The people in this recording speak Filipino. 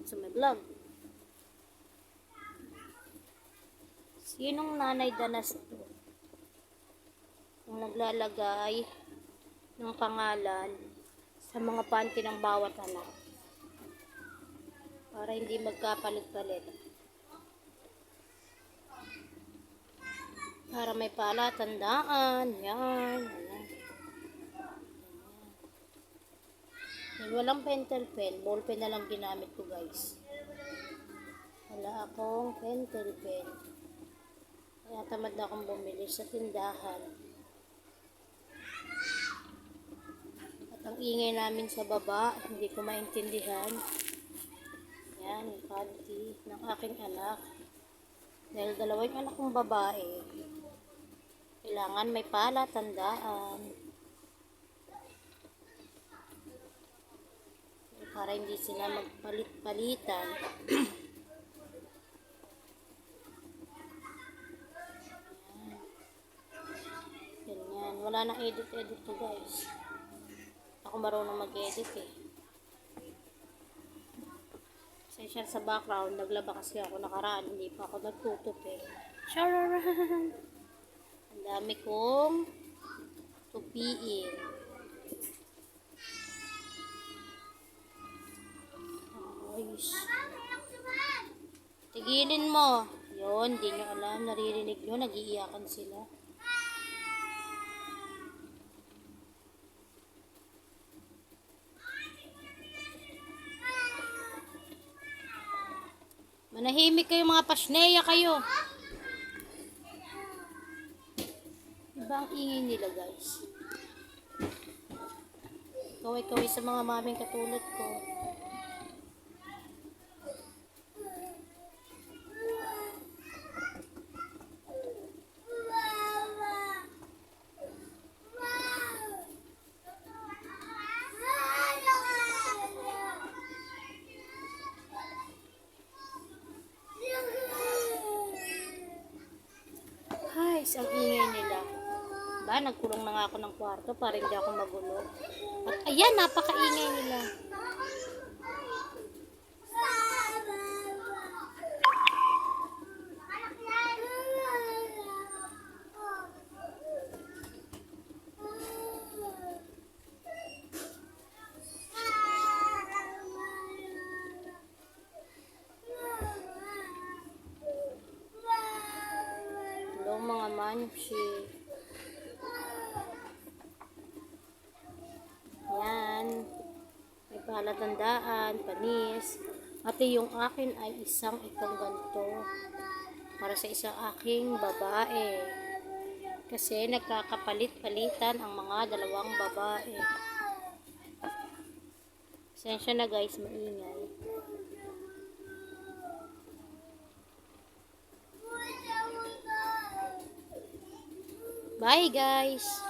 sa my vlog. Sinong nanay danas to? Kung naglalagay ng pangalan sa mga panty ng bawat anak para hindi magkapalit-palit. Para may palatandaan. Yan. Walang pentel pen. Ballpen na lang ginamit ko, guys. Wala akong pentel pen. Kaya tamad na akong bumili sa tindahan. At ang ingay namin sa baba, hindi ko maintindihan. Yan, yung panty ng aking anak. Dahil dalawang anak kong babae, kailangan may palatandaan. Para hindi sila magpalit-palitan. Ganyan. Wala nang edit-edit to, guys. Ako marunong mag-edit eh. Pasensya sa background, naglaba kasi ako nakaraan, hindi pa ako nagtutup eh. Shararan! Ang dami kong tupiin. Ayos. Tigilin mo. Yun, di nyo alam, naririnig nyo, nag-iiyakan sila. Manahimik kayo mga pasneya kayo. Diba ang ingay nila, guys? Kaway-kaway sa mga maming katulad ko. Ang ingay nila. Ba, nagkulong na nga ako ng kwarto para hindi ako magulo. At ayan, napakaingay nila. Mga manchi. Yan. May palatandaan, panis. At yung akin ay isang itong ganito. Para sa isang aking babae. Kasi nagkakapalit-palitan ang mga dalawang babae. Pasensya na, guys, maingay. Bye, guys!